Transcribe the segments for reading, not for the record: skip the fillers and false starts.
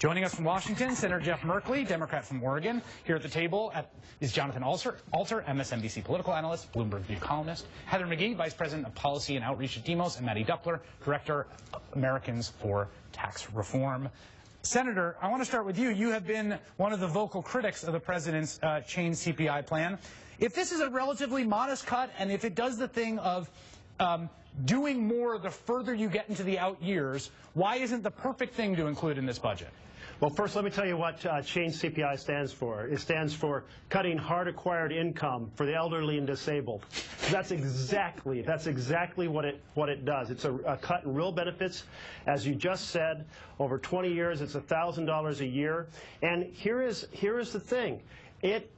Joining us from Washington, Senator Jeff Merkley, Democrat from Oregon. Here at the table is Jonathan Alter, MSNBC political analyst, Bloomberg View columnist, Heather McGhee, Vice President of Policy and Outreach at Demos, and Mattie Duppler, Director of Americans for Tax Reform. Senator, I want to start with you. You have been one of the vocal critics of the president's change CPI plan. If this is a relatively modest cut, and if it does the thing of doing more the further you get into the out years, why isn't the perfect thing to include in this budget? Well, first, let me tell you what change CPI stands for. It stands for cutting hard-acquired income for the elderly and disabled. That's exactly what it does. It's a cut in real benefits. As you just said, over 20 years, it's $1,000 a year. And here is the thing.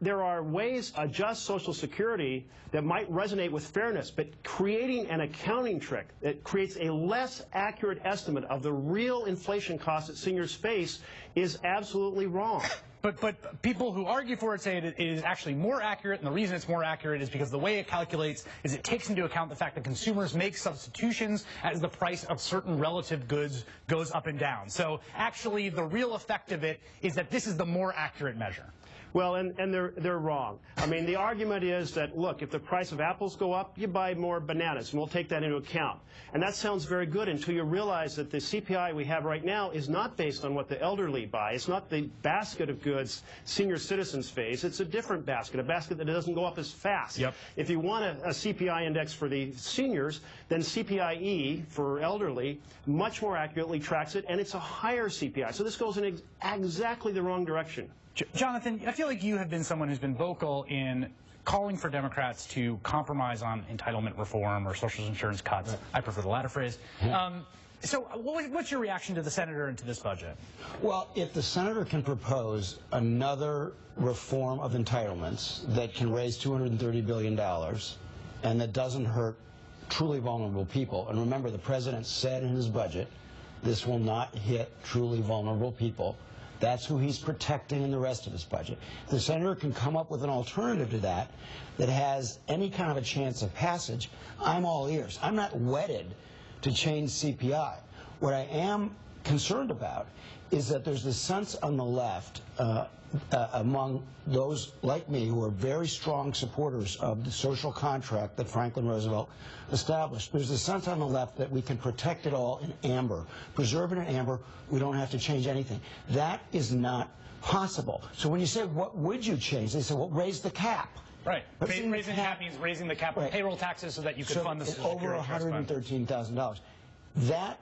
There are ways to adjust Social Security that might resonate with fairness, but creating an accounting trick that creates a less accurate estimate of the real inflation costs that seniors face is absolutely wrong. But people who argue for it say it is actually more accurate, and the reason it's more accurate is because the way it calculates is it takes into account the fact that consumers make substitutions as the price of certain relative goods goes up and down. So actually the real effect of it is that this is the more accurate measure. Well, and they're wrong. I mean, the argument is that, look, if the price of apples go up, you buy more bananas, and we'll take that into account. And that sounds very good until you realize that the CPI we have right now is not based on what the elderly buy. It's not the basket of goods senior citizens face. It's a different basket, a basket that doesn't go up as fast. Yep. If you want a CPI index for the seniors, then CPIE for elderly much more accurately tracks it, and it's a higher CPI. So this goes in exactly the wrong direction. Jonathan, I feel like you have been someone who's been vocal in calling for Democrats to compromise on entitlement reform or social insurance cuts. Right. I prefer the latter phrase. So what's your reaction to the senator and to this budget? Well, if the senator can propose another reform of entitlements that can raise $230 billion and that doesn't hurt truly vulnerable people, and remember the president said in his budget this will not hit truly vulnerable people. That's who he's protecting in the rest of his budget. If the senator can come up with an alternative to that that has any kind of a chance of passage, I'm all ears. I'm not wedded to change CPI. What I am concerned about is that there's this sense on the left among those like me who are very strong supporters of the social contract that Franklin Roosevelt established. There's a sense on the left that we can protect it all in amber, preserve it in amber, we don't have to change anything. That is not possible. So when you say, what would you change? They say, well, raise the cap. Right. Raising the cap means raising the cap on payroll taxes so that you could fund the Social Security over $113,000. That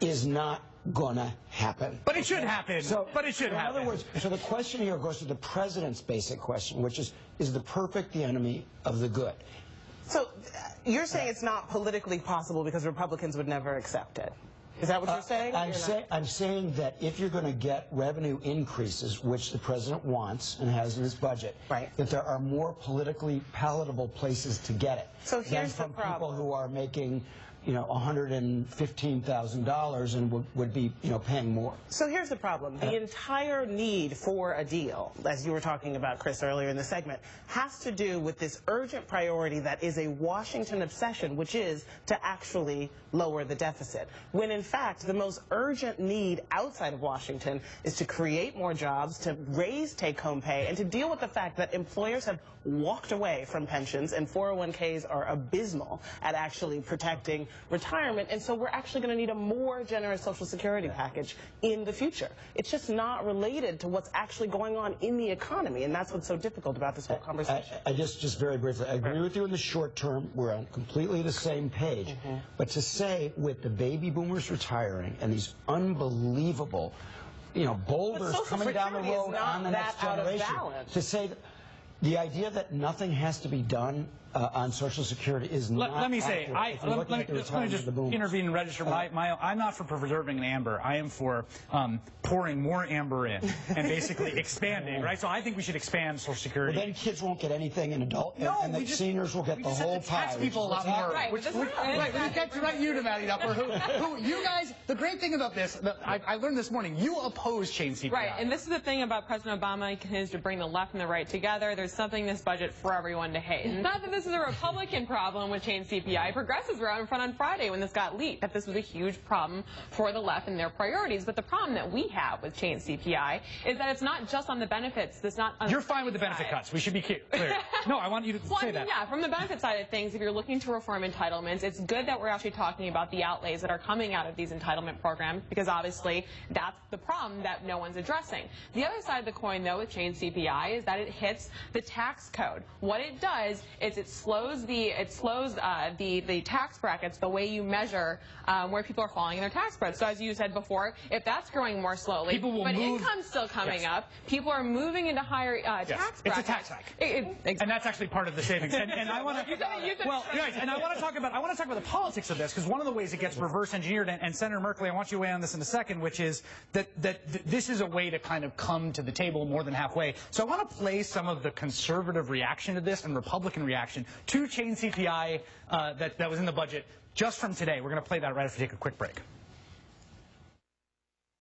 is not gonna happen. But it should happen. But it should happen. In other words, so the question here goes to the president's basic question, which is the perfect the enemy of the good? So you're saying it's not politically possible because Republicans would never accept it. Is that what you're saying? I'm saying that if you're going to get revenue increases, which the president wants and has in his budget, that there are more politically palatable places to get it. So here's the problem. People who are making, $115,000 and would be, paying more. So here's the problem. The entire need for a deal, as you were talking about, Chris, earlier in the segment, has to do with this urgent priority that is a Washington obsession, which is to actually lower the deficit. When, in fact, the most urgent need outside of Washington is to create more jobs, to raise take-home pay, and to deal with the fact that employers have walked away from pensions and 401ks are abysmal at actually protecting retirement, and so we're actually going to need a more generous Social Security package in the future. It's just not related to what's actually going on in the economy, and that's what's so difficult about this whole conversation. I just very briefly, I agree with you in the short term. We're on completely the same page. But to say with the baby boomers retiring and these unbelievable, boulders coming down the road on the next generation, to say that the idea that nothing has to be done on Social Security is not Let me say, let me just intervene and register. I'm not for preserving an amber. I am for pouring more amber in and basically expanding, right? So I think we should expand Social Security. Well, then kids won't get anything in adult, and the seniors will get the whole pie. Tax people a lot more. Right, we get to you to Mattie Duppler, who you guys, the great thing about this, I learned this morning, you oppose change CPI. Right, and this is the thing about President Obama. He continues to bring the left and the right together. There's something in this budget for everyone to hate. And not that this this is a Republican problem with change CPI. Progressives were out in front on Friday when this got leaked, that this was a huge problem for the left and their priorities. But the problem that we have with change CPI is that it's not just on the benefits. You're fine with the benefit cuts. We should be clear. No, I want you to say that. Yeah, from the benefit side of things, if you're looking to reform entitlements, it's good that we're actually talking about the outlays that are coming out of these entitlement programs, because obviously that's the problem that no one's addressing. The other side of the coin, though, with change CPI is that it hits the tax code. What it does is it slows the tax brackets, the way you measure where people are falling in their tax brackets. So as you said before, if that's growing more slowly, but income's still coming up, people are moving into higher tax brackets. It's a tax hike, and that's actually part of the savings. And I want to and I want to talk about the politics of this, because one of the ways it gets reverse engineered, and Senator Merkley, I want you to weigh on this in a second, which is that this is a way to kind of come to the table more than halfway. So I want to play some of the conservative reaction to this and Republican reaction to change CPI that was in the budget just from today. We're going to play that right after we take a quick break.